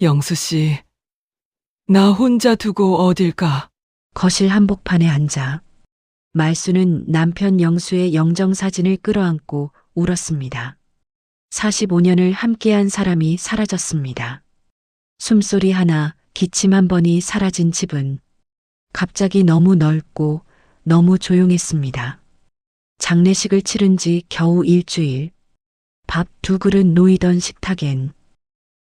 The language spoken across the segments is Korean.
영수 씨, 나 혼자 두고 어딜 가? 거실 한복판에 앉아 말수는 남편 영수의 영정사진을 끌어안고 울었습니다. 45년을 함께한 사람이 사라졌습니다. 숨소리 하나, 기침 한 번이 사라진 집은 갑자기 너무 넓고 너무 조용했습니다. 장례식을 치른 지 겨우 일주일, 밥 두 그릇 놓이던 식탁엔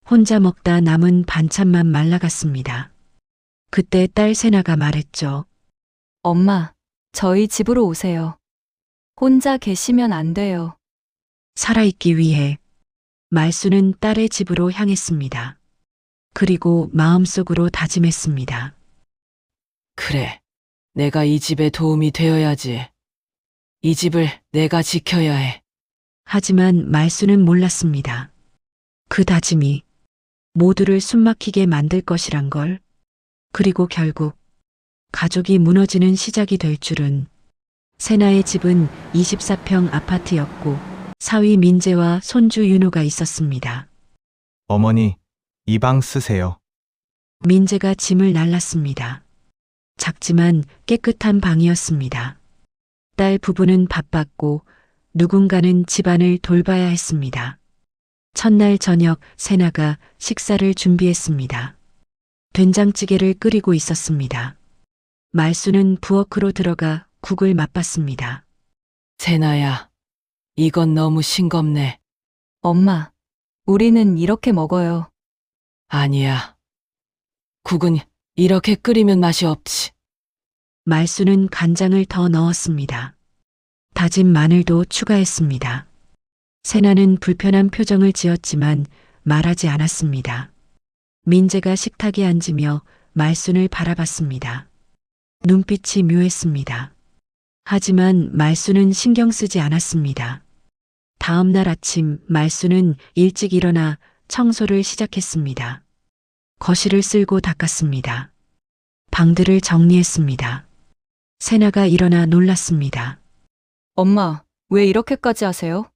혼자 먹다 남은 반찬만 말라갔습니다. 그때 딸 세나가 말했죠. 엄마, 저희 집으로 오세요. 혼자 계시면 안 돼요. 살아있기 위해 말수는 딸의 집으로 향했습니다. 그리고 마음속으로 다짐했습니다. 그래, 내가 이 집에 도움이 되어야지. 이 집을 내가 지켜야 해. 하지만 말수는 몰랐습니다. 그 다짐이 모두를 숨막히게 만들 것이란 걸, 그리고 결국 가족이 무너지는 시작이 될 줄은. 세나의 집은 24평 아파트였고 사위 민재와 손주 윤호가 있었습니다. 어머니, 이 방 쓰세요. 민재가 짐을 날랐습니다. 작지만 깨끗한 방이었습니다. 딸 부부는 바빴고 누군가는 집안을 돌봐야 했습니다. 첫날 저녁 세나가 식사를 준비했습니다. 된장찌개를 끓이고 있었습니다. 말수는 부엌으로 들어가 국을 맛봤습니다. 세나야, 이건 너무 싱겁네. 엄마, 우리는 이렇게 먹어요. 아니야. 국은 이렇게 끓이면 맛이 없지. 말수는 간장을 더 넣었습니다. 다진 마늘도 추가했습니다. 세나는 불편한 표정을 지었지만 말하지 않았습니다. 민재가 식탁에 앉으며 말순을 바라봤습니다. 눈빛이 묘했습니다. 하지만 말수는 신경 쓰지 않았습니다. 다음 날 아침 말수는 일찍 일어나 청소를 시작했습니다. 거실을 쓸고 닦았습니다. 방들을 정리했습니다. 세나가 일어나 놀랐습니다. 엄마, 왜 이렇게까지 하세요?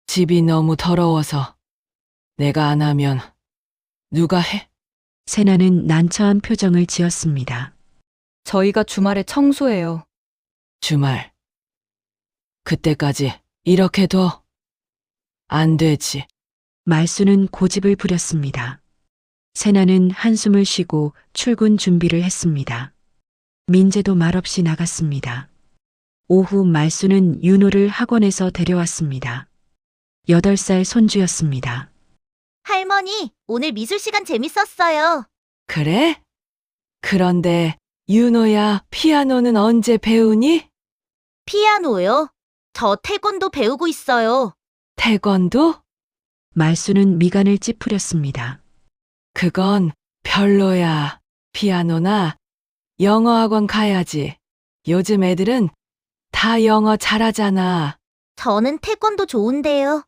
집이 너무 더러워서. 내가 안 하면 누가 해? 세나는 난처한 표정을 지었습니다. 저희가 주말에 청소해요. 주말. 그때까지 이렇게 둬? 안 되지. 말수는 고집을 부렸습니다. 세나는 한숨을 쉬고 출근 준비를 했습니다. 민재도 말없이 나갔습니다. 오후 말수는 윤호를 학원에서 데려왔습니다. 8살 손주였습니다. 할머니, 오늘 미술 시간 재밌었어요. 그래? 그런데 윤호야, 피아노는 언제 배우니? 피아노요? 저 태권도 배우고 있어요. 태권도? 말수는 미간을 찌푸렸습니다. 그건 별로야. 피아노나 영어 학원 가야지. 요즘 애들은 다 영어 잘하잖아. 저는 태권도 좋은데요.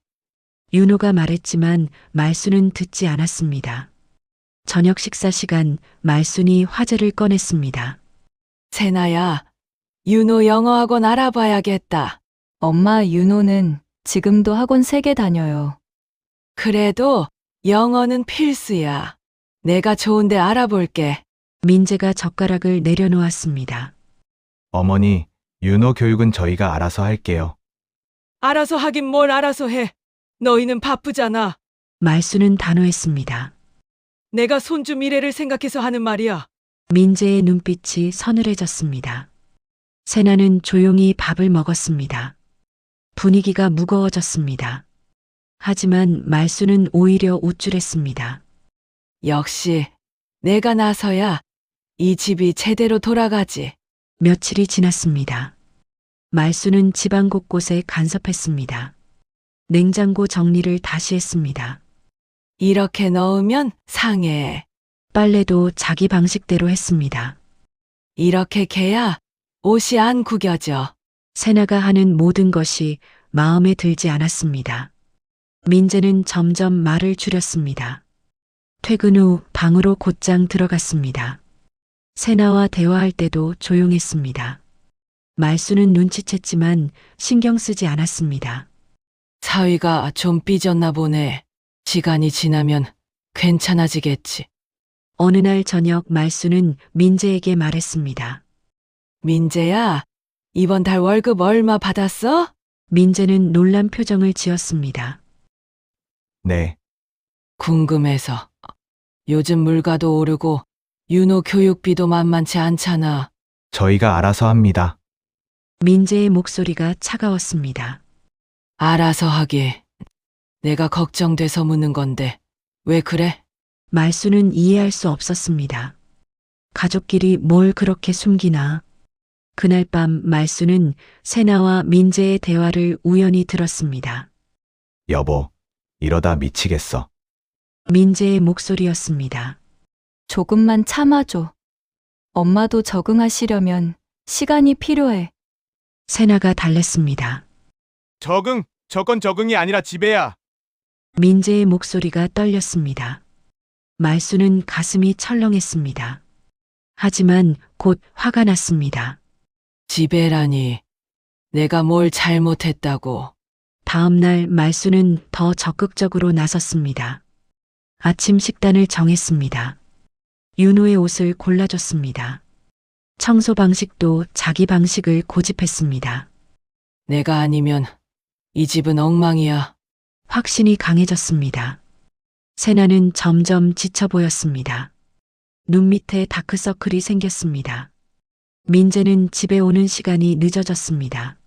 윤호가 말했지만 말수는 듣지 않았습니다. 저녁 식사 시간 말순이 화제를 꺼냈습니다. 세나야, 윤호 영어 학원 알아봐야겠다. 엄마, 윤호는 지금도 학원 3개 다녀요. 그래도 영어는 필수야. 내가 좋은데 알아볼게. 민재가 젓가락을 내려놓았습니다. 어머니, 윤호 교육은 저희가 알아서 할게요. 알아서 하긴 뭘 알아서 해. 너희는 바쁘잖아. 말수는 단호했습니다. 내가 손주 미래를 생각해서 하는 말이야. 민재의 눈빛이 서늘해졌습니다. 세나는 조용히 밥을 먹었습니다. 분위기가 무거워졌습니다. 하지만 말수는 오히려 우쭐했습니다. 역시 내가 나서야 이 집이 제대로 돌아가지. 며칠이 지났습니다. 말수는 집안 곳곳에 간섭했습니다. 냉장고 정리를 다시 했습니다. 이렇게 넣으면 상해. 빨래도 자기 방식대로 했습니다. 이렇게 개야 옷이 안 구겨져. 세나가 하는 모든 것이 마음에 들지 않았습니다. 민재는 점점 말을 줄였습니다. 퇴근 후 방으로 곧장 들어갔습니다. 세나와 대화할 때도 조용했습니다. 말수는 눈치챘지만 신경 쓰지 않았습니다. 사위가 좀 삐졌나 보네. 시간이 지나면 괜찮아지겠지. 어느 날 저녁 말수는 민재에게 말했습니다. 민재야, 이번 달 월급 얼마 받았어? 민재는 놀란 표정을 지었습니다. 네, 궁금해서. 요즘 물가도 오르고 윤호 교육비도 만만치 않잖아. 저희가 알아서 합니다. 민재의 목소리가 차가웠습니다. 알아서 하게. 내가 걱정돼서 묻는 건데 왜 그래? 말수는 이해할 수 없었습니다. 가족끼리 뭘 그렇게 숨기나. 그날 밤 말수는 세나와 민재의 대화를 우연히 들었습니다. 여보, 이러다 미치겠어. 민재의 목소리였습니다. 조금만 참아줘. 엄마도 적응하시려면 시간이 필요해. 세나가 달랬습니다. 저건 적응이 아니라 지배야. 민재의 목소리가 떨렸습니다. 말수는 가슴이 철렁했습니다. 하지만 곧 화가 났습니다. 지배라니. 내가 뭘 잘못했다고. 다음 날 말수는 더 적극적으로 나섰습니다. 아침 식단을 정했습니다. 윤호의 옷을 골라줬습니다. 청소 방식도 자기 방식을 고집했습니다. 내가 아니면 이 집은 엉망이야. 확신이 강해졌습니다. 세나는 점점 지쳐 보였습니다. 눈 밑에 다크서클이 생겼습니다. 민재는 집에 오는 시간이 늦어졌습니다.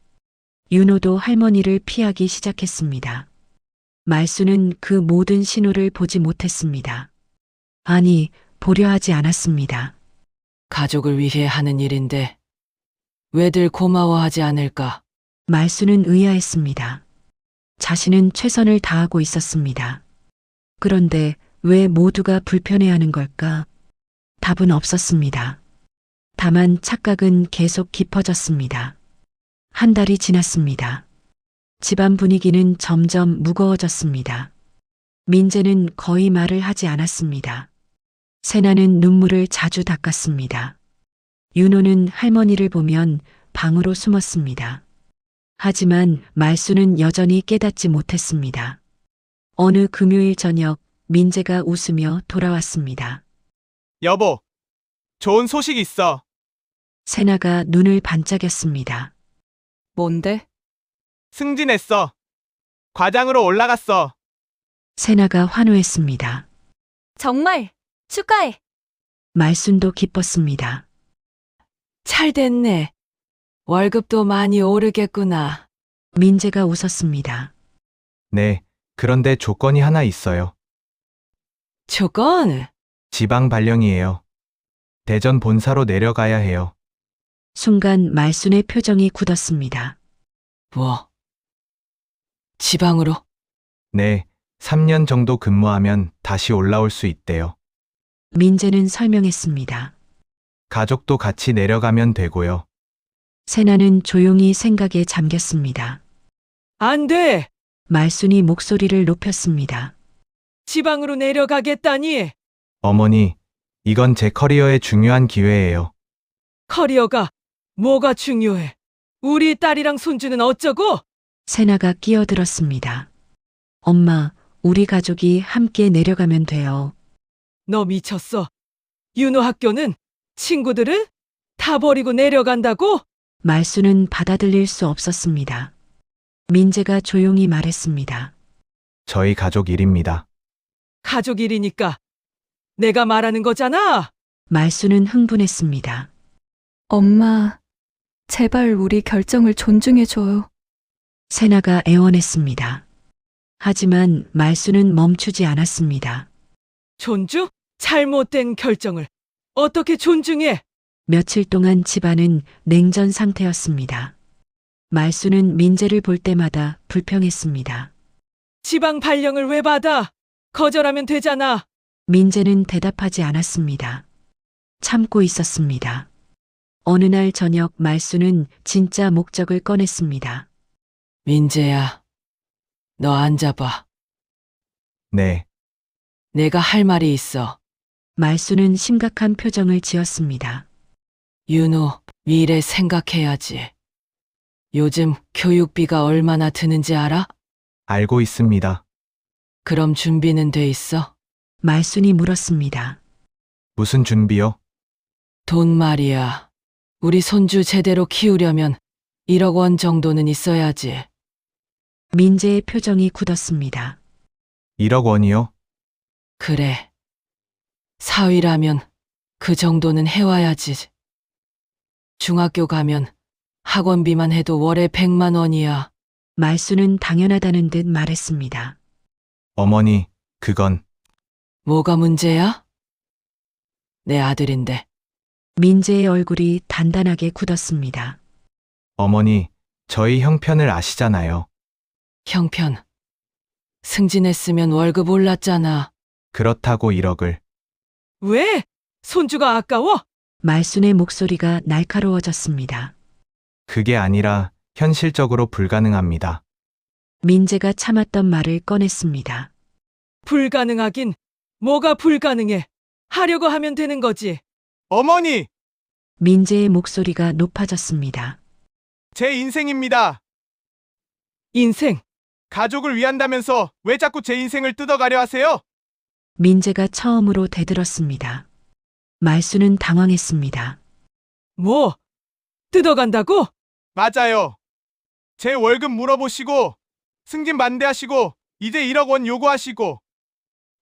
윤호도 할머니를 피하기 시작했습니다. 말수는 그 모든 신호를 보지 못했습니다. 아니, 보려 하지 않았습니다. 가족을 위해 하는 일인데 왜들 고마워하지 않을까? 말수는 의아했습니다. 자신은 최선을 다하고 있었습니다. 그런데 왜 모두가 불편해하는 걸까? 답은 없었습니다. 다만 착각은 계속 깊어졌습니다. 한 달이 지났습니다. 집안 분위기는 점점 무거워졌습니다. 민재는 거의 말을 하지 않았습니다. 세나는 눈물을 자주 닦았습니다. 윤호는 할머니를 보면 방으로 숨었습니다. 하지만 말수는 여전히 깨닫지 못했습니다. 어느 금요일 저녁 민재가 웃으며 돌아왔습니다. 여보, 좋은 소식 있어. 세나가 눈을 반짝였습니다. 뭔데? 승진했어. 과장으로 올라갔어. 세나가 환호했습니다. 정말 축하해. 말순도 기뻤습니다. 잘 됐네. 월급도 많이 오르겠구나. 민재가 웃었습니다. 네, 그런데 조건이 하나 있어요. 조건? 지방 발령이에요. 대전 본사로 내려가야 해요. 순간 말순의 표정이 굳었습니다. 뭐? 지방으로? 네, 3년 정도 근무하면 다시 올라올 수 있대요. 민재는 설명했습니다. 가족도 같이 내려가면 되고요. 세나는 조용히 생각에 잠겼습니다. 안 돼! 말순이 목소리를 높였습니다. 지방으로 내려가겠다니! 어머니, 이건 제 커리어의 중요한 기회예요. 커리어가 뭐가 중요해? 우리 딸이랑 손주는 어쩌고? 세나가 끼어들었습니다. 엄마, 우리 가족이 함께 내려가면 돼요. 너 미쳤어. 윤호 학교는? 친구들은? 다 버리고 내려간다고? 말수는 받아들일 수 없었습니다. 민재가 조용히 말했습니다. 저희 가족 일입니다. 가족 일이니까 내가 말하는 거잖아. 말수는 흥분했습니다. 엄마, 제발 우리 결정을 존중해줘요. 세나가 애원했습니다. 하지만 말수는 멈추지 않았습니다. 존중? 잘못된 결정을 어떻게 존중해? 며칠 동안 집안은 냉전 상태였습니다. 말수는 민재를 볼 때마다 불평했습니다. 지방 발령을 왜 받아? 거절하면 되잖아. 민재는 대답하지 않았습니다. 참고 있었습니다. 어느 날 저녁 말수는 진짜 목적을 꺼냈습니다. 민재야, 너 앉아봐. 네, 내가 할 말이 있어. 말수는 심각한 표정을 지었습니다. 윤호, 미래 생각해야지. 요즘 교육비가 얼마나 드는지 알아? 알고 있습니다. 그럼 준비는 돼 있어? 말순이 물었습니다. 무슨 준비요? 돈 말이야. 우리 손주 제대로 키우려면 1억 원 정도는 있어야지. 민재의 표정이 굳었습니다. 1억 원이요? 그래. 사위라면 그 정도는 해와야지. 중학교 가면 학원비만 해도 월에 100만 원이야. 말순은 당연하다는 듯 말했습니다. 어머니, 그건 뭐가 문제야? 내 아들인데. 민재의 얼굴이 단단하게 굳었습니다. 어머니, 저희 형편을 아시잖아요. 형편. 승진했으면 월급 올랐잖아. 그렇다고 1억을. 왜? 손주가 아까워? 말순의 목소리가 날카로워졌습니다. 그게 아니라 현실적으로 불가능합니다. 민재가 참았던 말을 꺼냈습니다. 불가능하긴 뭐가 불가능해. 하려고 하면 되는 거지. 어머니, 민재의 목소리가 높아졌습니다. 제 인생입니다. 인생. 가족을 위한다면서 왜 자꾸 제 인생을 뜯어가려 하세요? 민재가 처음으로 대들었습니다. 말순은 당황했습니다. 뭐? 뜯어간다고? 맞아요. 제 월급 물어보시고 승진 반대하시고 이제 1억 원 요구하시고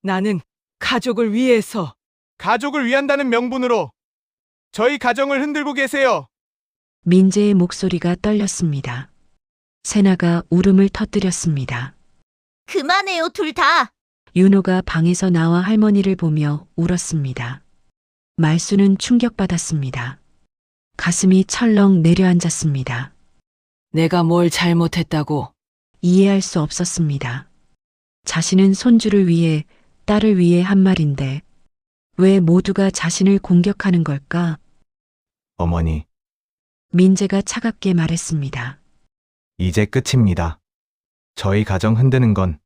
나는 가족을 위해서. 가족을 위한다는 명분으로 저희 가정을 흔들고 계세요. 민재의 목소리가 떨렸습니다. 세나가 울음을 터뜨렸습니다. 그만해요, 둘 다. 윤호가 방에서 나와 할머니를 보며 울었습니다. 말순은 충격받았습니다. 가슴이 철렁 내려앉았습니다. 내가 뭘 잘못했다고. 이해할 수 없었습니다. 자신은 손주를 위해, 딸을 위해 한 말인데 왜 모두가 자신을 공격하는 걸까? 어머니, 민재가 차갑게 말했습니다. 이제 끝입니다. 저희 가정 흔드는 건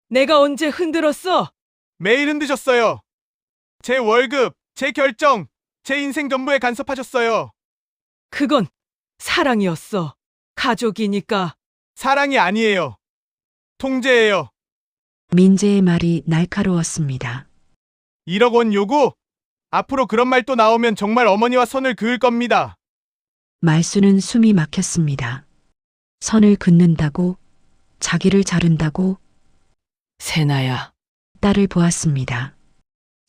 내가 언제 흔들었어? 매일 흔드셨어요. 제 월급, 제 결정, 제 인생 전부에 간섭하셨어요. 그건 사랑이었어. 가족이니까. 사랑이 아니에요. 통제예요. 민재의 말이 날카로웠습니다. 1억 원 요구? 앞으로 그런 말 또 나오면 정말 어머니와 선을 그을 겁니다. 말수는 숨이 막혔습니다. 선을 긋는다고, 자기를 자른다고 세나야. 딸을 보았습니다.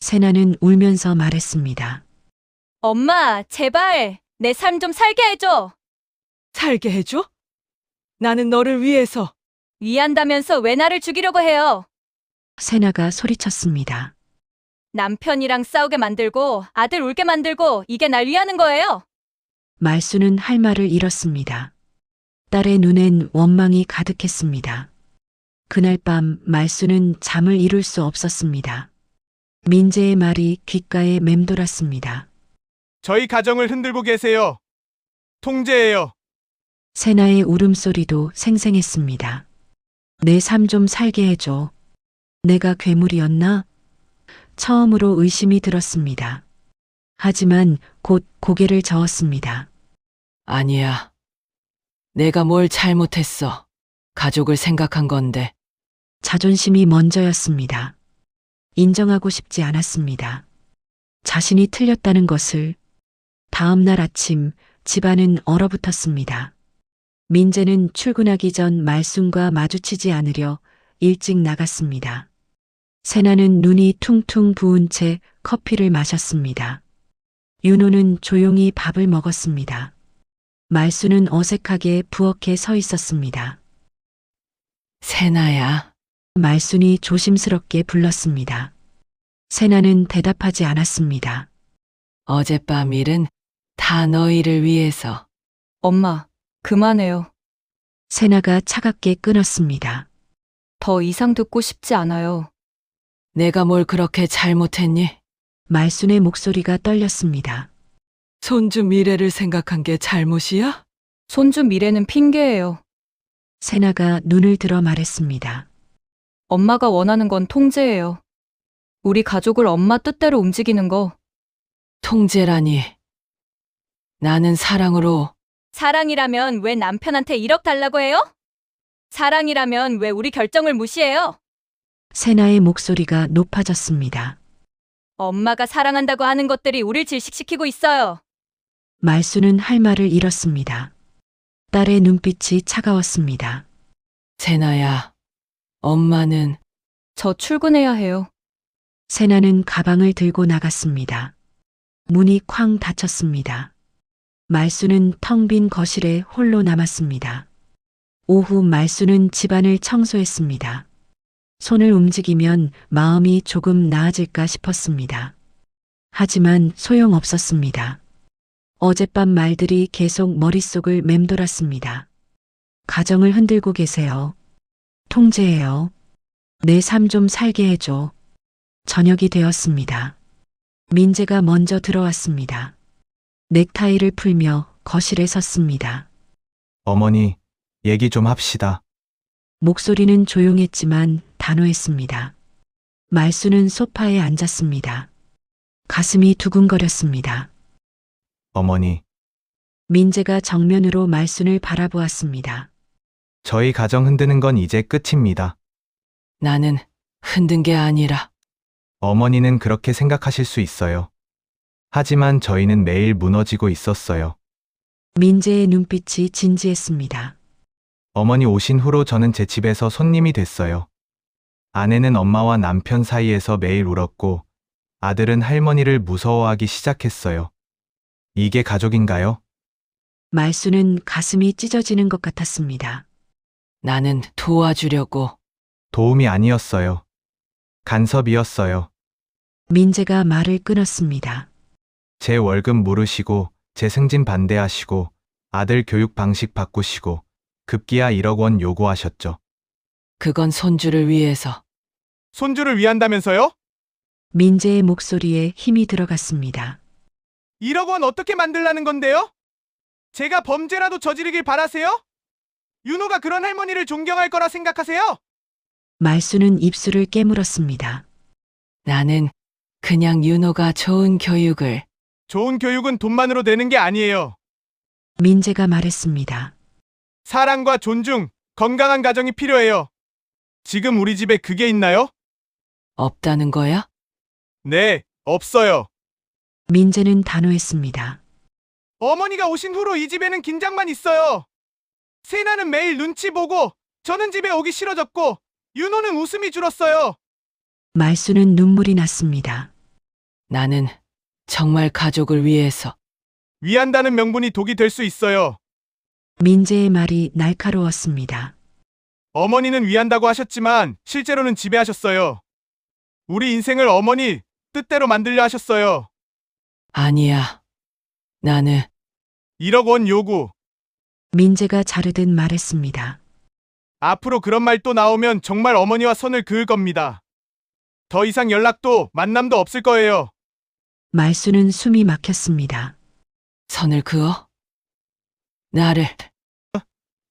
세나는 울면서 말했습니다. 엄마, 제발 내 삶 좀 살게 해줘. 살게 해줘? 나는 너를 위해서. 위한다면서 왜 나를 죽이려고 해요? 세나가 소리쳤습니다. 남편이랑 싸우게 만들고 아들 울게 만들고 이게 날 위하는 거예요? 말수는 할 말을 잃었습니다. 딸의 눈엔 원망이 가득했습니다. 그날 밤 말수는 잠을 이룰 수 없었습니다. 민재의 말이 귓가에 맴돌았습니다. 저희 가정을 흔들고 계세요. 통제예요. 세나의 울음소리도 생생했습니다. 내 삶 좀 살게 해줘. 내가 괴물이었나? 처음으로 의심이 들었습니다. 하지만 곧 고개를 저었습니다. 아니야. 내가 뭘 잘못했어. 가족을 생각한 건데. 자존심이 먼저였습니다. 인정하고 싶지 않았습니다. 자신이 틀렸다는 것을. 다음 날 아침 집안은 얼어붙었습니다. 민재는 출근하기 전 말순과 마주치지 않으려 일찍 나갔습니다. 세나는 눈이 퉁퉁 부은 채 커피를 마셨습니다. 윤호는 조용히 밥을 먹었습니다. 말순은 어색하게 부엌에 서 있었습니다. 세나야. 말순이 조심스럽게 불렀습니다. 세나는 대답하지 않았습니다. 어젯밤 일은 다 너희를 위해서. 엄마, 그만해요. 세나가 차갑게 끊었습니다. 더 이상 듣고 싶지 않아요. 내가 뭘 그렇게 잘못했니? 말순의 목소리가 떨렸습니다. 손주 미래를 생각한 게 잘못이야? 손주 미래는 핑계예요. 세나가 눈을 들어 말했습니다. 엄마가 원하는 건 통제예요. 우리 가족을 엄마 뜻대로 움직이는 거. 통제라니. 나는 사랑으로. 사랑이라면 왜 남편한테 1억 달라고 해요? 사랑이라면 왜 우리 결정을 무시해요? 세나의 목소리가 높아졌습니다. 엄마가 사랑한다고 하는 것들이 우릴 질식시키고 있어요. 말수는 할 말을 잃었습니다. 딸의 눈빛이 차가웠습니다. 세나야, 엄마는 저 출근해야 해요. 세나는 가방을 들고 나갔습니다. 문이 쾅 닫혔습니다. 말수는 텅 빈 거실에 홀로 남았습니다. 오후 말수는 집안을 청소했습니다. 손을 움직이면 마음이 조금 나아질까 싶었습니다. 하지만 소용없었습니다. 어젯밤 말들이 계속 머릿속을 맴돌았습니다. 가정을 흔들고 계세요. 통제해요. 내 삶 좀 살게 해줘. 저녁이 되었습니다. 민재가 먼저 들어왔습니다. 넥타이를 풀며 거실에 섰습니다. 어머니, 얘기 좀 합시다. 목소리는 조용했지만 단호했습니다. 말수는 소파에 앉았습니다. 가슴이 두근거렸습니다. 어머니, 민재가 정면으로 말순을 바라보았습니다. 저희 가정 흔드는 건 이제 끝입니다. 나는 흔든 게 아니라 어머니는 그렇게 생각하실 수 있어요. 하지만 저희는 매일 무너지고 있었어요. 민재의 눈빛이 진지했습니다. 어머니 오신 후로 저는 제 집에서 손님이 됐어요. 아내는 엄마와 남편 사이에서 매일 울었고, 아들은 할머니를 무서워하기 시작했어요. 이게 가족인가요? 말수는 가슴이 찢어지는 것 같았습니다. 나는 도와주려고. 도움이 아니었어요. 간섭이었어요. 민재가 말을 끊었습니다. 제 월급 물으시고, 제 승진 반대하시고, 아들 교육 방식 바꾸시고, 급기야 1억 원 요구하셨죠. 그건 손주를 위해서. 손주를 위한다면서요? 민재의 목소리에 힘이 들어갔습니다. 1억 원 어떻게 만들라는 건데요? 제가 범죄라도 저지르길 바라세요? 윤호가 그런 할머니를 존경할 거라 생각하세요? 말수는 입술을 깨물었습니다. 나는 그냥 윤호가 좋은 교육을. 좋은 교육은 돈만으로 되는 게 아니에요. 민재가 말했습니다. 사랑과 존중, 건강한 가정이 필요해요. 지금 우리 집에 그게 있나요? 없다는 거야? 네, 없어요. 민재는 단호했습니다. 어머니가 오신 후로 이 집에는 긴장만 있어요. 세나는 매일 눈치 보고, 저는 집에 오기 싫어졌고, 윤호는 웃음이 줄었어요. 말수는 눈물이 났습니다. 나는 정말 가족을 위해서. 위한다는 명분이 독이 될 수 있어요. 민재의 말이 날카로웠습니다. 어머니는 위한다고 하셨지만 실제로는 지배하셨어요. 우리 인생을 어머니 뜻대로 만들려 하셨어요. 아니야. 나는 1억 원 요구. 민재가 자르듯 말했습니다. 앞으로 그런 말 또 나오면 정말 어머니와 선을 그을 겁니다. 더 이상 연락도 만남도 없을 거예요. 말수는 숨이 막혔습니다. 선을 그어? 나를.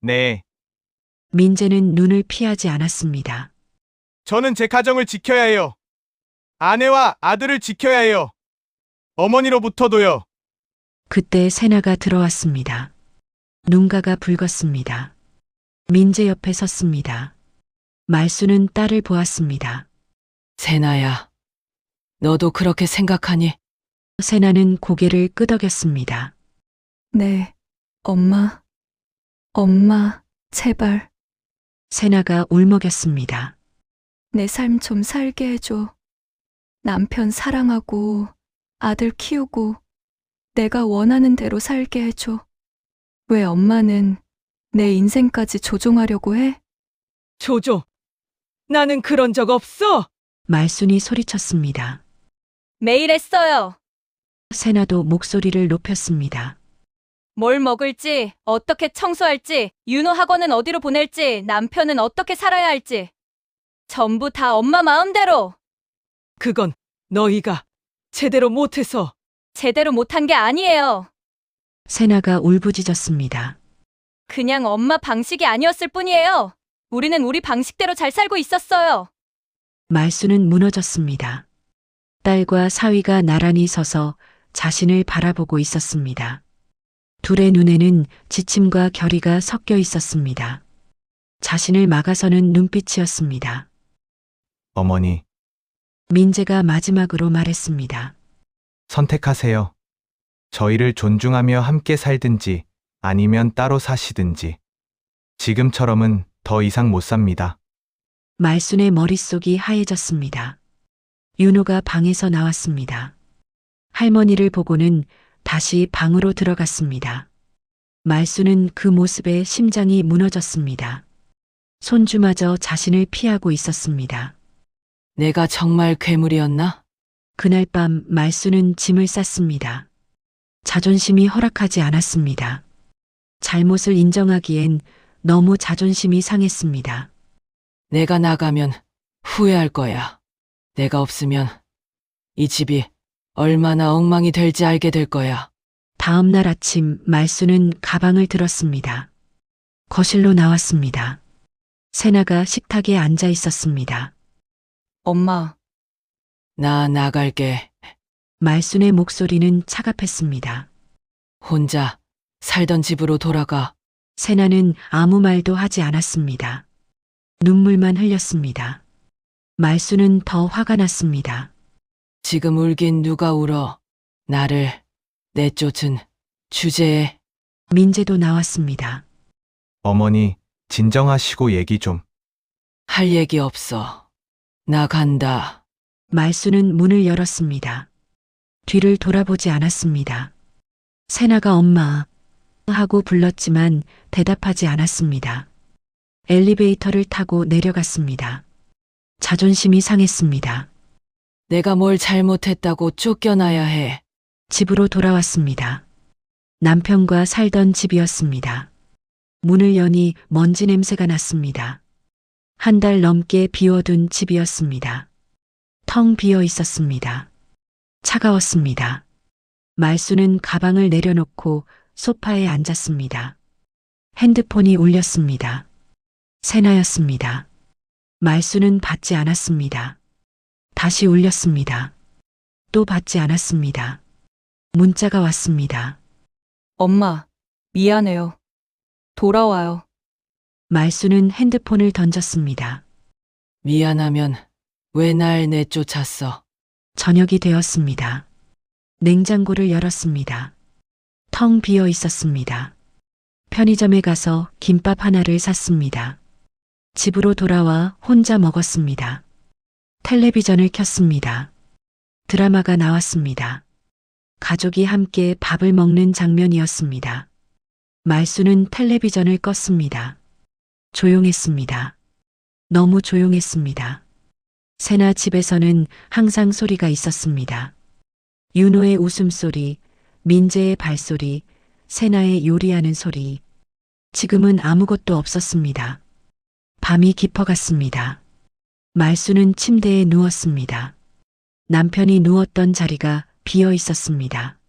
네. 민재는 눈을 피하지 않았습니다. 저는 제 가정을 지켜야 해요. 아내와 아들을 지켜야 해요. 어머니로부터도요. 그때 세나가 들어왔습니다. 눈가가 붉었습니다. 민재 옆에 섰습니다. 말수는 딸을 보았습니다. 세나야. 너도 그렇게 생각하니? 세나는 고개를 끄덕였습니다. 네, 엄마. 엄마, 제발. 세나가 울먹였습니다. 내 삶 좀 살게 해줘. 남편 사랑하고, 아들 키우고, 내가 원하는 대로 살게 해줘. 왜 엄마는 내 인생까지 조종하려고 해? 조종. 나는 그런 적 없어. 말순이 소리쳤습니다. 매일 했어요. 세나도 목소리를 높였습니다. 뭘 먹을지, 어떻게 청소할지, 윤호 학원은 어디로 보낼지, 남편은 어떻게 살아야 할지. 전부 다 엄마 마음대로. 그건 너희가 제대로 못해서. 제대로 못한 게 아니에요. 세나가 울부짖었습니다. 그냥 엄마 방식이 아니었을 뿐이에요. 우리는 우리 방식대로 잘 살고 있었어요. 말수는 무너졌습니다. 딸과 사위가 나란히 서서 자신을 바라보고 있었습니다. 둘의 눈에는 지침과 결의가 섞여 있었습니다. 자신을 막아서는 눈빛이었습니다. 어머니, 민재가 마지막으로 말했습니다. 선택하세요. 저희를 존중하며 함께 살든지 아니면 따로 사시든지. 지금처럼은 더 이상 못 삽니다. 말순의 머릿속이 하얘졌습니다. 윤호가 방에서 나왔습니다. 할머니를 보고는 다시 방으로 들어갔습니다. 말순은 그 모습에 심장이 무너졌습니다. 손주마저 자신을 피하고 있었습니다. 내가 정말 괴물이었나? 그날 밤 말순은 짐을 쌌습니다. 자존심이 허락하지 않았습니다. 잘못을 인정하기엔 너무 자존심이 상했습니다. 내가 나가면 후회할 거야. 내가 없으면 이 집이 얼마나 엉망이 될지 알게 될 거야. 다음 날 아침 말순은 가방을 들었습니다. 거실로 나왔습니다. 세나가 식탁에 앉아 있었습니다. 엄마, 나 나갈게. 말순의 목소리는 차갑했습니다. 혼자 살던 집으로 돌아가. 세나는 아무 말도 하지 않았습니다. 눈물만 흘렸습니다. 말순은 더 화가 났습니다. 지금 울긴 누가 울어. 나를 내쫓은 주제에. 민재도 나왔습니다. 어머니, 진정하시고 얘기 좀. 할 얘기 없어. 나 간다. 말순은 문을 열었습니다. 뒤를 돌아보지 않았습니다. 세나가 엄마 하고 불렀지만 대답하지 않았습니다. 엘리베이터를 타고 내려갔습니다. 자존심이 상했습니다. 내가 뭘 잘못했다고 쫓겨나야 해. 집으로 돌아왔습니다. 남편과 살던 집이었습니다. 문을 여니 먼지 냄새가 났습니다. 한 달 넘게 비워둔 집이었습니다. 텅 비어 있었습니다. 차가웠습니다. 말순은 가방을 내려놓고 소파에 앉았습니다. 핸드폰이 울렸습니다. 세나였습니다. 말순은 받지 않았습니다. 다시 울렸습니다. 또 받지 않았습니다. 문자가 왔습니다. 엄마, 미안해요. 돌아와요. 말순은 핸드폰을 던졌습니다. 미안하면 왜 날 내쫓았어? 저녁이 되었습니다. 냉장고를 열었습니다. 텅 비어 있었습니다. 편의점에 가서 김밥 하나를 샀습니다. 집으로 돌아와 혼자 먹었습니다. 텔레비전을 켰습니다. 드라마가 나왔습니다. 가족이 함께 밥을 먹는 장면이었습니다. 말순은 텔레비전을 껐습니다. 조용했습니다. 너무 조용했습니다. 세나 집에서는 항상 소리가 있었습니다. 윤호의 웃음소리, 민재의 발소리, 세나의 요리하는 소리. 지금은 아무것도 없었습니다. 밤이 깊어갔습니다. 말순은 침대에 누웠습니다. 남편이 누웠던 자리가 비어 있었습니다.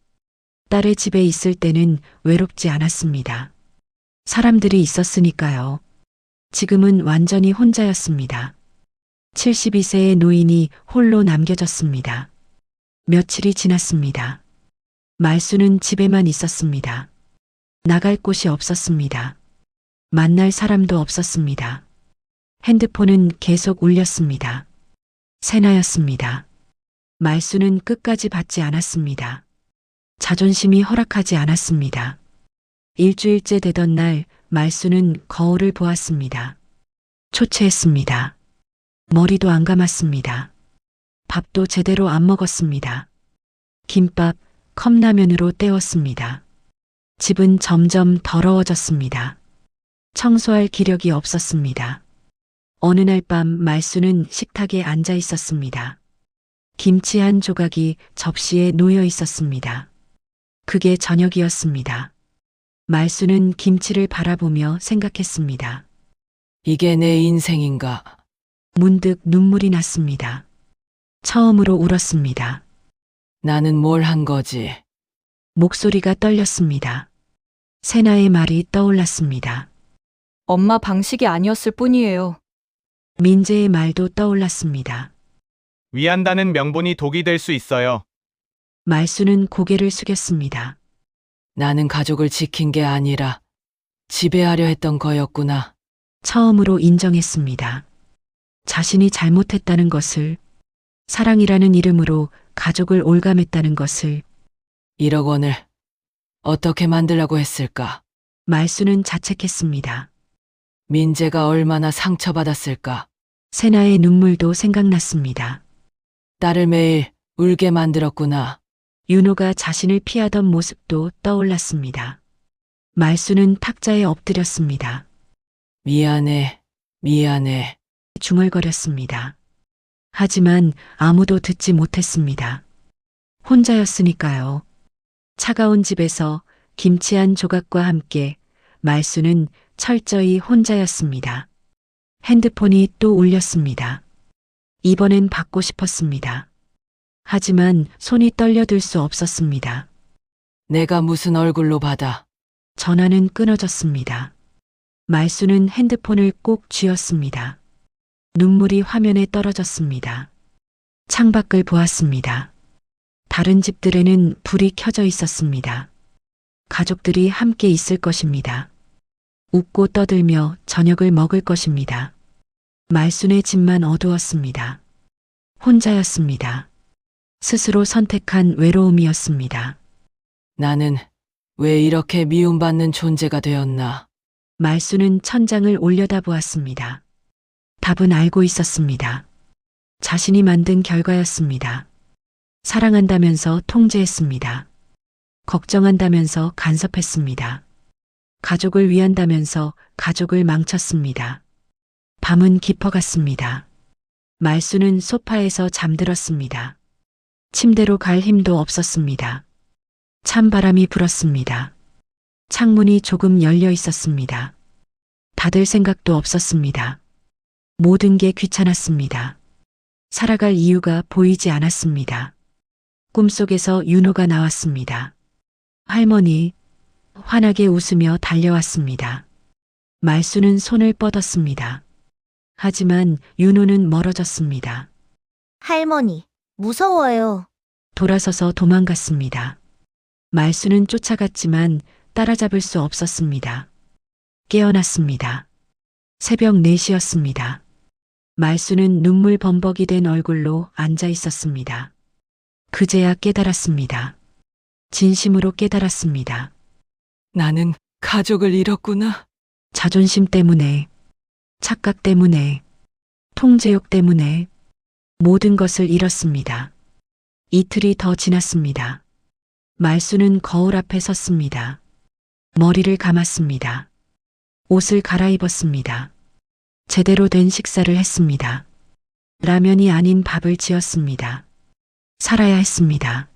딸의 집에 있을 때는 외롭지 않았습니다. 사람들이 있었으니까요. 지금은 완전히 혼자였습니다. 72세의 노인이 홀로 남겨졌습니다. 며칠이 지났습니다. 말순은 집에만 있었습니다. 나갈 곳이 없었습니다. 만날 사람도 없었습니다. 핸드폰은 계속 울렸습니다. 세나였습니다. 말순은 끝까지 받지 않았습니다. 자존심이 허락하지 않았습니다. 일주일째 되던 날 말순은 거울을 보았습니다. 초췌했습니다. 머리도 안 감았습니다. 밥도 제대로 안 먹었습니다. 김밥, 컵라면으로 때웠습니다. 집은 점점 더러워졌습니다. 청소할 기력이 없었습니다. 어느 날 밤 말순은 식탁에 앉아 있었습니다. 김치 한 조각이 접시에 놓여 있었습니다. 그게 저녁이었습니다. 말순은 김치를 바라보며 생각했습니다. 이게 내 인생인가? 문득 눈물이 났습니다. 처음으로 울었습니다. 나는 뭘 한 거지? 목소리가 떨렸습니다. 세나의 말이 떠올랐습니다. 엄마 방식이 아니었을 뿐이에요. 민재의 말도 떠올랐습니다. 위한다는 명분이 독이 될 수 있어요. 말순은 고개를 숙였습니다. 나는 가족을 지킨 게 아니라 지배하려 했던 거였구나. 처음으로 인정했습니다. 자신이 잘못했다는 것을, 사랑이라는 이름으로 가족을 올감했다는 것을. 1억 원을 어떻게 만들라고 했을까? 말수는 자책했습니다. 민재가 얼마나 상처받았을까? 세나의 눈물도 생각났습니다. 딸을 매일 울게 만들었구나. 윤호가 자신을 피하던 모습도 떠올랐습니다. 말수는 탁자에 엎드렸습니다. 미안해, 미안해. 중얼거렸습니다. 하지만 아무도 듣지 못했습니다. 혼자였으니까요. 차가운 집에서 김치 한 조각과 함께 말수는 철저히 혼자였습니다. 핸드폰이 또 울렸습니다. 이번엔 받고 싶었습니다. 하지만 손이 떨려들 수 없었습니다. 내가 무슨 얼굴로 받아? 전화는 끊어졌습니다. 말수는 핸드폰을 꼭 쥐었습니다. 눈물이 화면에 떨어졌습니다. 창밖을 보았습니다. 다른 집들에는 불이 켜져 있었습니다. 가족들이 함께 있을 것입니다. 웃고 떠들며 저녁을 먹을 것입니다. 말순의 집만 어두웠습니다. 혼자였습니다. 스스로 선택한 외로움이었습니다. 나는 왜 이렇게 미움받는 존재가 되었나? 말수는 천장을 올려다보았습니다. 답은 알고 있었습니다. 자신이 만든 결과였습니다. 사랑한다면서 통제했습니다. 걱정한다면서 간섭했습니다. 가족을 위한다면서 가족을 망쳤습니다. 밤은 깊어갔습니다. 말수는 소파에서 잠들었습니다. 침대로 갈 힘도 없었습니다. 찬바람이 불었습니다. 창문이 조금 열려 있었습니다. 닫을 생각도 없었습니다. 모든 게 귀찮았습니다. 살아갈 이유가 보이지 않았습니다. 꿈속에서 윤호가 나왔습니다. 할머니, 환하게 웃으며 달려왔습니다. 말수는 손을 뻗었습니다. 하지만 윤호는 멀어졌습니다. 할머니, 무서워요. 돌아서서 도망갔습니다. 말수는 쫓아갔지만 따라잡을 수 없었습니다. 깨어났습니다. 새벽 4시였습니다. 말수는 눈물 범벅이 된 얼굴로 앉아 있었습니다. 그제야 깨달았습니다. 진심으로 깨달았습니다. 나는 가족을 잃었구나. 자존심 때문에, 착각 때문에, 통제욕 때문에 모든 것을 잃었습니다. 이틀이 더 지났습니다. 말수는 거울 앞에 섰습니다. 머리를 감았습니다. 옷을 갈아입었습니다. 제대로 된 식사를 했습니다. 라면이 아닌 밥을 지었습니다. 살아야 했습니다.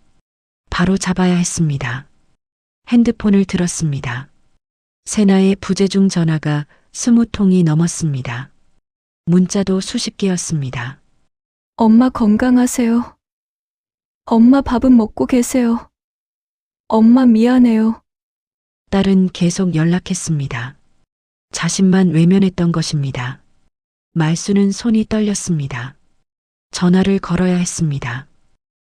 바로 잡아야 했습니다. 핸드폰을 들었습니다. 세나의 부재중 전화가 20통이 넘었습니다. 문자도 수십 개였습니다. 엄마 건강하세요. 엄마 밥은 먹고 계세요. 엄마 미안해요. 딸은 계속 연락했습니다. 자신만 외면했던 것입니다. 말수는 손이 떨렸습니다. 전화를 걸어야 했습니다.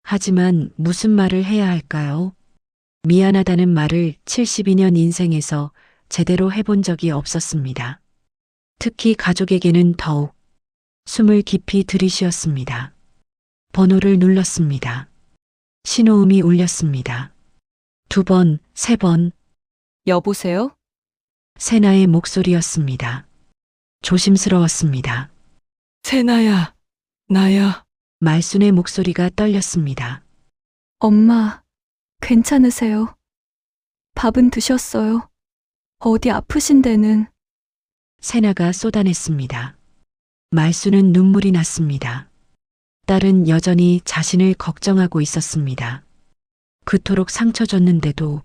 하지만 무슨 말을 해야 할까요? 미안하다는 말을 72년 인생에서 제대로 해본 적이 없었습니다. 특히 가족에게는 더욱. 숨을 깊이 들이쉬었습니다. 번호를 눌렀습니다. 신호음이 울렸습니다. 2번, 3번. 여보세요? 세나의 목소리였습니다. 조심스러웠습니다. 세나야, 나야. 말순의 목소리가 떨렸습니다. 엄마, 괜찮으세요? 밥은 드셨어요? 어디 아프신 데는? 세나가 쏟아냈습니다. 말수는 눈물이 났습니다. 딸은 여전히 자신을 걱정하고 있었습니다. 그토록 상처 줬는데도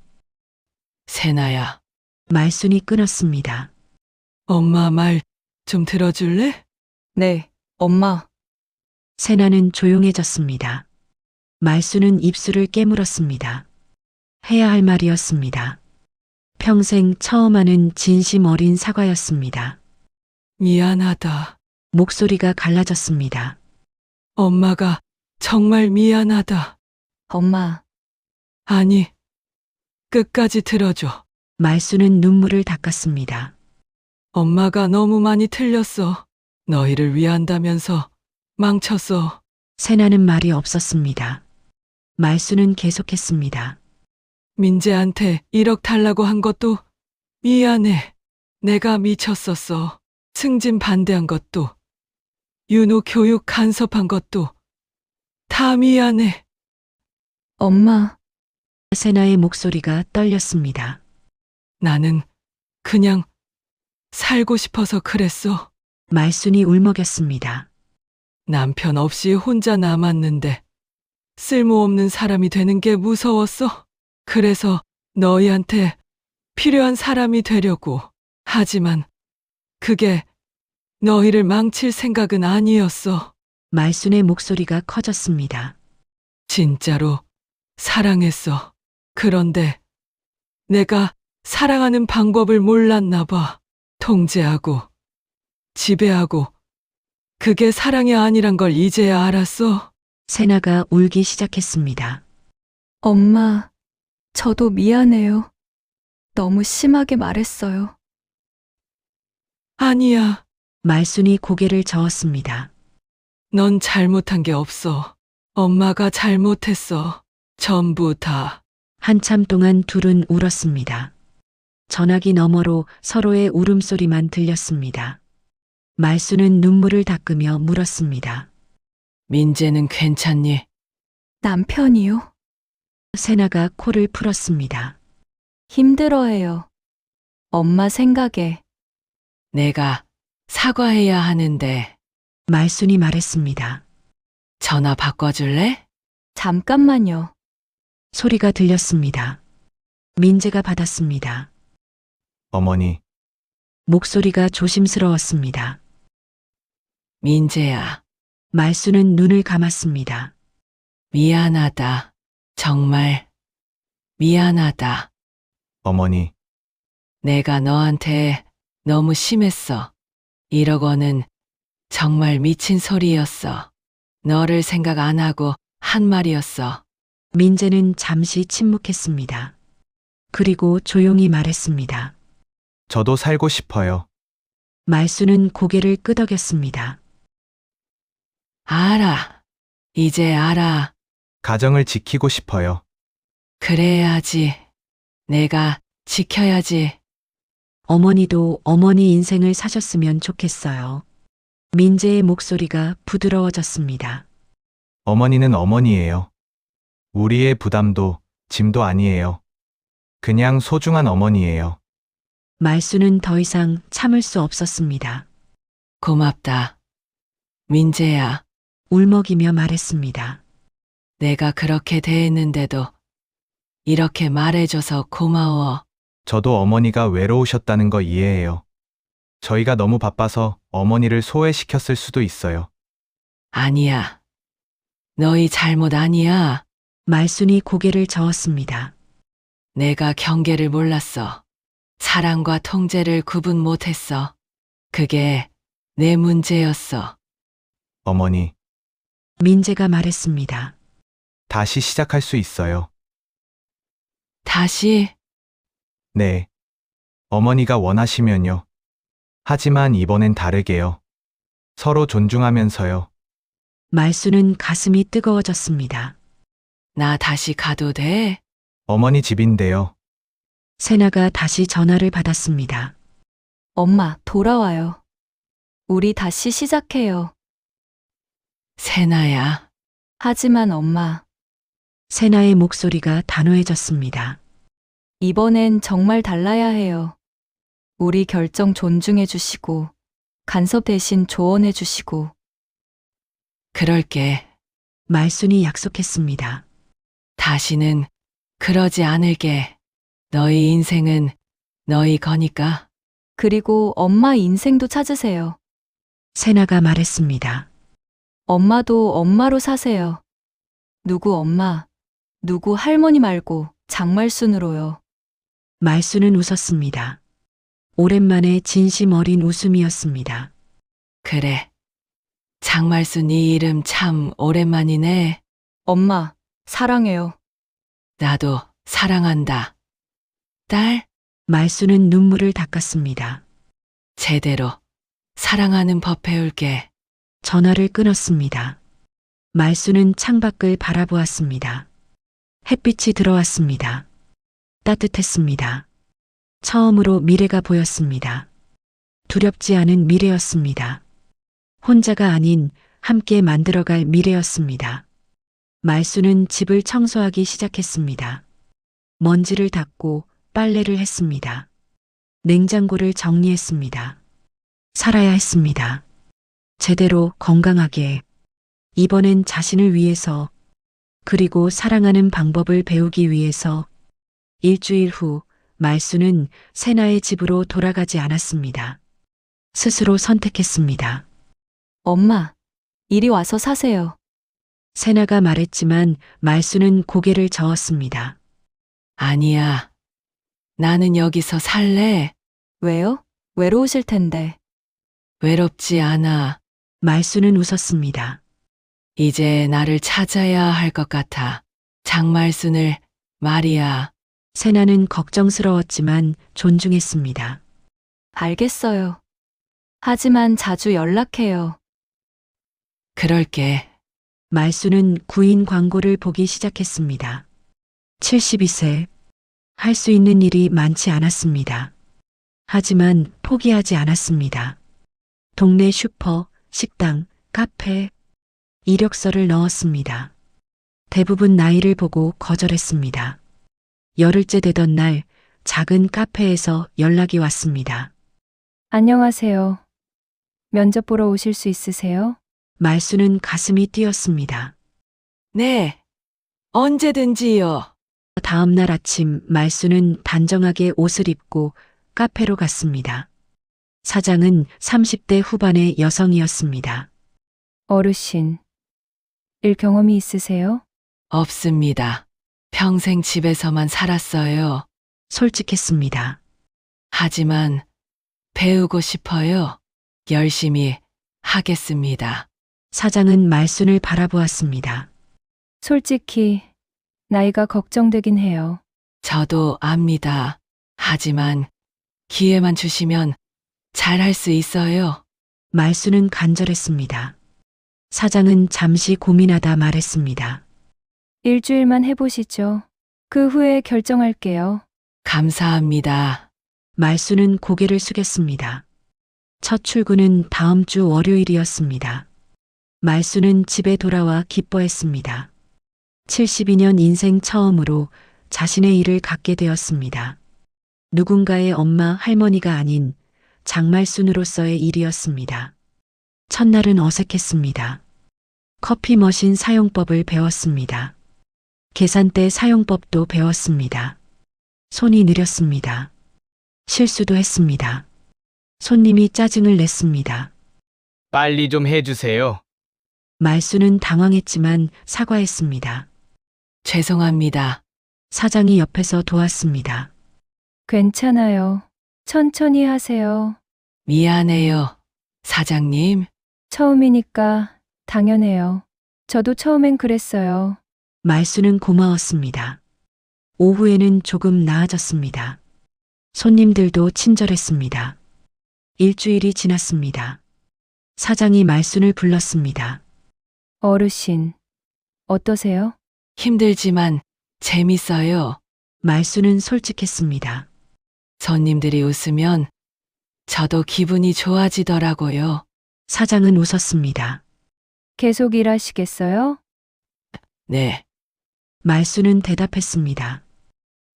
세나야, 말순이 끊었습니다. 엄마 말 좀 들어줄래? 네, 엄마. 세나는 조용해졌습니다. 말수는 입술을 깨물었습니다. 해야 할 말이었습니다. 평생 처음 하는 진심 어린 사과였습니다. 미안하다. 목소리가 갈라졌습니다. 엄마가 정말 미안하다. 엄마, 아니, 끝까지 들어줘. 말수는 눈물을 닦았습니다. 엄마가 너무 많이 틀렸어. 너희를 위한다면서 망쳤어. 세나는 말이 없었습니다. 말수는 계속했습니다. 민재한테 1억 달라고 한 것도 미안해. 내가 미쳤었어. 승진 반대한 것도, 윤호 교육 간섭한 것도 다 미안해. 엄마, 세나의 목소리가 떨렸습니다. 나는 그냥 살고 싶어서 그랬어. 말순이 울먹였습니다. 남편 없이 혼자 남았는데 쓸모없는 사람이 되는 게 무서웠어. 그래서 너희한테 필요한 사람이 되려고. 하지만 그게 너희를 망칠 생각은 아니었어. 말순의 목소리가 커졌습니다. 진짜로 사랑했어. 그런데 내가 사랑하는 방법을 몰랐나 봐. 통제하고 지배하고 그게 사랑이 아니란 걸 이제야 알았어. 세나가 울기 시작했습니다. 엄마, 저도 미안해요. 너무 심하게 말했어요. 아니야. 말순이 고개를 저었습니다. 넌 잘못한 게 없어. 엄마가 잘못했어. 전부 다. 한참 동안 둘은 울었습니다. 전화기 너머로 서로의 울음소리만 들렸습니다. 말순은 눈물을 닦으며 물었습니다. 민재는 괜찮니? 남편이요? 세나가 코를 풀었습니다. 힘들어해요. 엄마 생각에. 내가 사과해야 하는데 말순이 말했습니다. 전화 바꿔줄래? 잠깐만요. 소리가 들렸습니다. 민재가 받았습니다. 어머니, 목소리가 조심스러웠습니다. 민재야, 말순은 눈을 감았습니다. 미안하다. 정말 미안하다. 어머니, 내가 너한테 너무 심했어. 1억 원은 정말 미친 소리였어. 너를 생각 안 하고 한 말이었어. 민재는 잠시 침묵했습니다. 그리고 조용히 말했습니다. 저도 살고 싶어요. 말순은 고개를 끄덕였습니다. 알아. 이제 알아. 가정을 지키고 싶어요. 그래야지. 내가 지켜야지. 어머니도 어머니 인생을 사셨으면 좋겠어요. 민재의 목소리가 부드러워졌습니다. 어머니는 어머니예요. 우리의 부담도 짐도 아니에요. 그냥 소중한 어머니예요. 말수는 더 이상 참을 수 없었습니다. 고맙다. 민재야, 울먹이며 말했습니다. 내가 그렇게 대했는데도 이렇게 말해줘서 고마워. 저도 어머니가 외로우셨다는 거 이해해요. 저희가 너무 바빠서 어머니를 소외시켰을 수도 있어요. 아니야. 너희 잘못 아니야. 말순이 고개를 저었습니다. 내가 경계를 몰랐어. 사랑과 통제를 구분 못했어. 그게 내 문제였어. 어머니, 민재가 말했습니다. 다시 시작할 수 있어요. 다시 네. 어머니가 원하시면요. 하지만 이번엔 다르게요. 서로 존중하면서요. 말수는 가슴이 뜨거워졌습니다. 나 다시 가도 돼? 어머니 집인데요. 세나가 다시 전화를 받았습니다. 엄마, 돌아와요. 우리 다시 시작해요. 세나야. 하지만 엄마, 세나의 목소리가 단호해졌습니다. 이번엔 정말 달라야 해요. 우리 결정 존중해 주시고, 간섭 대신 조언해 주시고. 그럴게. 말순이 약속했습니다. 다시는 그러지 않을게. 너희 인생은 너희 거니까. 그리고 엄마 인생도 찾으세요. 세나가 말했습니다. 엄마도 엄마로 사세요. 누구 엄마, 누구 할머니 말고 장말순으로요. 말수는 웃었습니다. 오랜만에 진심 어린 웃음이었습니다. 그래. 장말수 네 이름 참 오랜만이네. 엄마, 사랑해요. 나도 사랑한다. 딸, 말수는 눈물을 닦았습니다. 제대로 사랑하는 법 배울게. 전화를 끊었습니다. 말수는 창밖을 바라보았습니다. 햇빛이 들어왔습니다. 따뜻했습니다. 처음으로 미래가 보였습니다. 두렵지 않은 미래였습니다. 혼자가 아닌 함께 만들어갈 미래였습니다. 말수는 집을 청소하기 시작했습니다. 먼지를 닦고 빨래를 했습니다. 냉장고를 정리했습니다. 살아야 했습니다. 제대로 건강하게. 이번엔 자신을 위해서, 그리고 사랑하는 방법을 배우기 위해서. 일주일 후 말수는 세나의 집으로 돌아가지 않았습니다. 스스로 선택했습니다. 엄마, 이리 와서 사세요. 세나가 말했지만 말수는 고개를 저었습니다. 아니야. 나는 여기서 살래. 왜요? 외로우실 텐데. 외롭지 않아. 말수는 웃었습니다. 이제 나를 찾아야 할 것 같아. 장말순을 말이야. 세나는 걱정스러웠지만 존중했습니다. 알겠어요. 하지만 자주 연락해요. 그럴게. 말수는 구인 광고를 보기 시작했습니다. 72세. 할 수 있는 일이 많지 않았습니다. 하지만 포기하지 않았습니다. 동네 슈퍼, 식당, 카페, 이력서를 넣었습니다. 대부분 나이를 보고 거절했습니다. 열흘째 되던 날 작은 카페에서 연락이 왔습니다. 안녕하세요. 면접 보러 오실 수 있으세요? 말수는 가슴이 뛰었습니다. 네. 언제든지요. 다음 날 아침 말수는 단정하게 옷을 입고 카페로 갔습니다. 사장은 30대 후반의 여성이었습니다. 어르신. 일 경험이 있으세요? 없습니다. 평생 집에서만 살았어요. 솔직했습니다. 하지만 배우고 싶어요. 열심히 하겠습니다. 사장은 말순을 바라보았습니다. 솔직히 나이가 걱정되긴 해요. 저도 압니다. 하지만 기회만 주시면 잘할 수 있어요. 말수는 간절했습니다. 사장은 잠시 고민하다 말했습니다. 일주일만 해보시죠. 그 후에 결정할게요. 감사합니다. 말수는 고개를 숙였습니다. 첫 출근은 다음 주 월요일이었습니다. 말수는 집에 돌아와 기뻐했습니다. 72년 인생 처음으로 자신의 일을 갖게 되었습니다. 누군가의 엄마 할머니가 아닌 장말순으로서의 일이었습니다. 첫날은 어색했습니다. 커피 머신 사용법을 배웠습니다. 계산대 사용법도 배웠습니다. 손이 느렸습니다. 실수도 했습니다. 손님이 짜증을 냈습니다. 빨리 좀 해주세요. 말수는 당황했지만 사과했습니다. 죄송합니다. 사장이 옆에서 도왔습니다. 괜찮아요. 천천히 하세요. 미안해요. 사장님, 처음이니까 당연해요. 저도 처음엔 그랬어요. 말수는 고마웠습니다. 오후에는 조금 나아졌습니다. 손님들도 친절했습니다. 일주일이 지났습니다. 사장이 말순을 불렀습니다. 어르신. 어떠세요? 힘들지만 재밌어요. 말수는 솔직했습니다. 손님들이 웃으면 저도 기분이 좋아지더라고요. 사장은 웃었습니다. 계속 일하시겠어요? 네, 말수는 대답했습니다.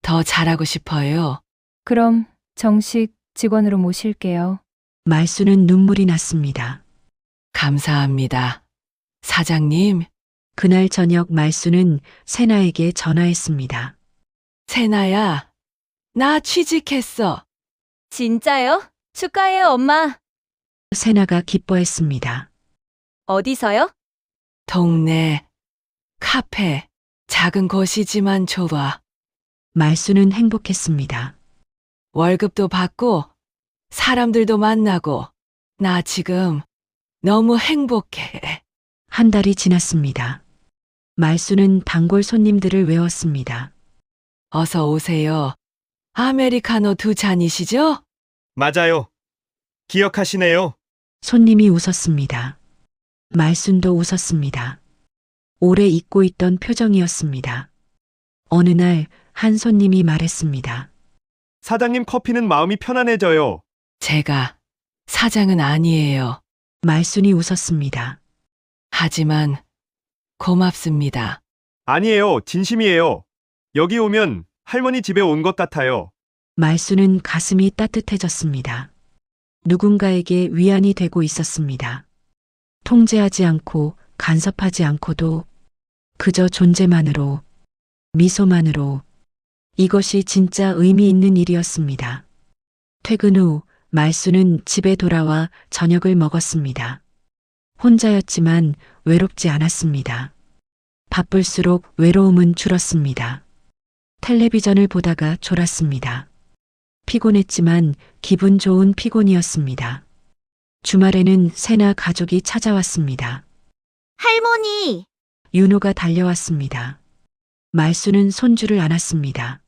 더 잘하고 싶어요. 그럼 정식 직원으로 모실게요. 말수는 눈물이 났습니다. 감사합니다. 사장님, 그날 저녁 말수는 세나에게 전화했습니다. 세나야, 나 취직했어. 진짜요? 축하해요, 엄마. 세나가 기뻐했습니다. 어디서요? 동네, 카페, 작은 곳이지만 좋아. 말수는 행복했습니다. 월급도 받고, 사람들도 만나고, 나 지금 너무 행복해. 한 달이 지났습니다. 말수는 단골 손님들을 외웠습니다. 어서 오세요. 아메리카노 2잔이시죠? 맞아요. 기억하시네요. 손님이 웃었습니다. 말순도 웃었습니다. 오래 잊고 있던 표정이었습니다. 어느 날 한 손님이 말했습니다. 사장님 커피는 마음이 편안해져요. 제가 사장은 아니에요. 말순이 웃었습니다. 하지만 고맙습니다. 아니에요. 진심이에요. 여기 오면 할머니 집에 온 것 같아요. 말순은 가슴이 따뜻해졌습니다. 누군가에게 위안이 되고 있었습니다. 통제하지 않고 간섭하지 않고도 그저 존재만으로, 미소만으로 이것이 진짜 의미 있는 일이었습니다. 퇴근 후 말순은 집에 돌아와 저녁을 먹었습니다. 혼자였지만 외롭지 않았습니다. 바쁠수록 외로움은 줄었습니다. 텔레비전을 보다가 졸았습니다. 피곤했지만 기분 좋은 피곤이었습니다. 주말에는 새나 가족이 찾아왔습니다. 할머니, 윤호가 달려왔습니다. 말순은 손주를 안았습니다.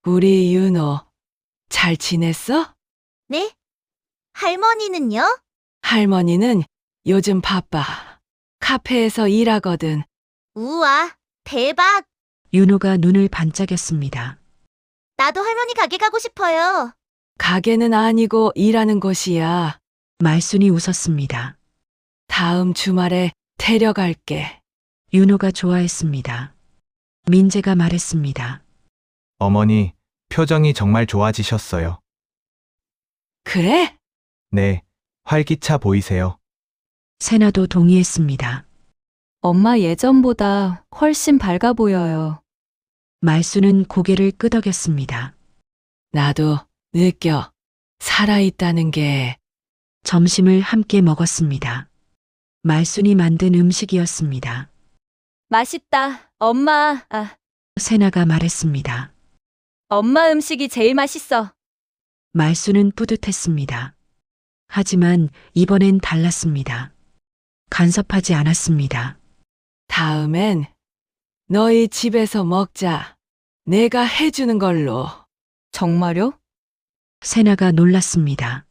우리 윤호, 잘 지냈어? 네? 할머니는요? 할머니는 요즘 바빠. 카페에서 일하거든. 우와, 대박. 윤호가 눈을 반짝였습니다. 나도 할머니 가게 가고 싶어요. 가게는 아니고 일하는 곳이야. 말순이 웃었습니다. 다음 주말에 데려갈게. 윤호가 좋아했습니다. 민재가 말했습니다. 어머니, 표정이 정말 좋아지셨어요. 그래? 네, 활기차 보이세요. 세나도 동의했습니다. 엄마 예전보다 훨씬 밝아 보여요. 말순은 고개를 끄덕였습니다. 나도 느껴. 살아있다는 게. 점심을 함께 먹었습니다. 말순이 만든 음식이었습니다. 맛있다. 엄마, 세나가 말했습니다. 엄마 음식이 제일 맛있어. 말순은 뿌듯했습니다. 하지만 이번엔 달랐습니다. 간섭하지 않았습니다. 다음엔 너희 집에서 먹자. 내가 해주는 걸로. 정말요? 세나가 놀랐습니다.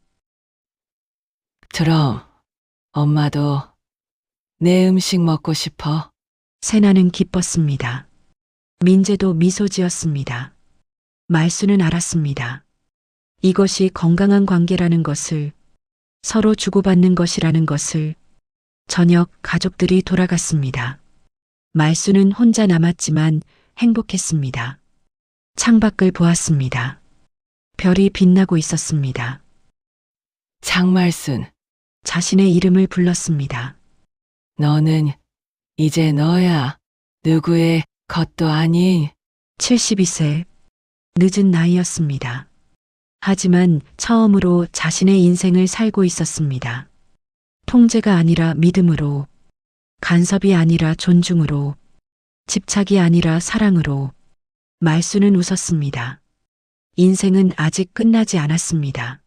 그럼 엄마도 내 음식 먹고 싶어. 세나는 기뻤습니다. 민재도 미소 지었습니다. 말순은 알았습니다. 이것이 건강한 관계라는 것을, 서로 주고받는 것이라는 것을. 저녁 가족들이 돌아갔습니다. 말순은 혼자 남았지만 행복했습니다. 창밖을 보았습니다. 별이 빛나고 있었습니다. 장말순, 자신의 이름을 불렀습니다. 너는 이제 너야. 누구의 것도 아닌. 72세. 늦은 나이였습니다. 하지만 처음으로 자신의 인생을 살고 있었습니다. 통제가 아니라 믿음으로, 간섭이 아니라 존중으로, 집착이 아니라 사랑으로. 말순은 웃었습니다. 인생은 아직 끝나지 않았습니다.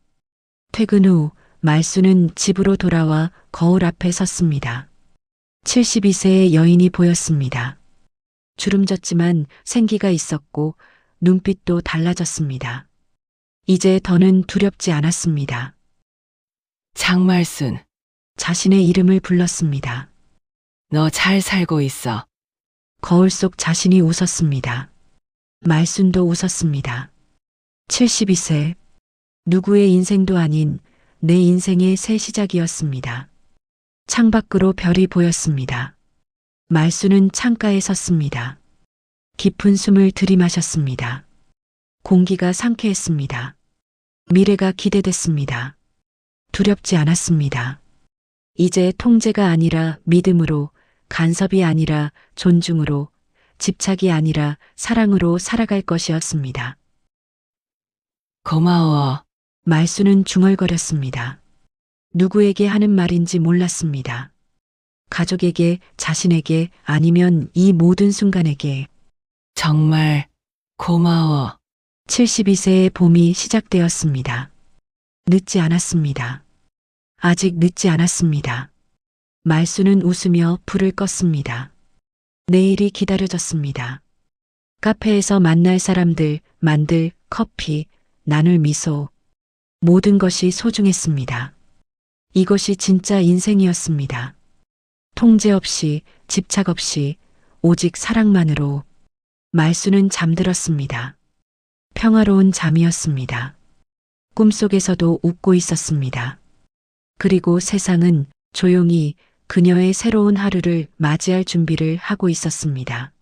퇴근 후 말순은 집으로 돌아와 거울 앞에 섰습니다. 72세의 여인이 보였습니다. 주름졌지만 생기가 있었고 눈빛도 달라졌습니다. 이제 더는 두렵지 않았습니다. 장말순, 자신의 이름을 불렀습니다. 너 잘 살고 있어. 거울 속 자신이 웃었습니다. 말순도 웃었습니다. 72세. 누구의 인생도 아닌 내 인생의 새 시작이었습니다. 창밖으로 별이 보였습니다. 말순은 창가에 섰습니다. 깊은 숨을 들이마셨습니다. 공기가 상쾌했습니다. 미래가 기대됐습니다. 두렵지 않았습니다. 이제 통제가 아니라 믿음으로, 간섭이 아니라 존중으로, 집착이 아니라 사랑으로 살아갈 것이었습니다. 고마워. 말순은 중얼거렸습니다. 누구에게 하는 말인지 몰랐습니다. 가족에게, 자신에게, 아니면 이 모든 순간에게. 정말 고마워. 72세의 봄이 시작되었습니다. 늦지 않았습니다. 아직 늦지 않았습니다. 말순은 웃으며 불을 껐습니다. 내일이 기다려졌습니다. 카페에서 만날 사람들, 만들, 커피, 나눌 미소. 모든 것이 소중했습니다. 이것이 진짜 인생이었습니다. 통제 없이, 집착 없이, 오직 사랑만으로 말수는 잠들었습니다. 평화로운 잠이었습니다. 꿈속에서도 웃고 있었습니다. 그리고 세상은 조용히 그녀의 새로운 하루를 맞이할 준비를 하고 있었습니다.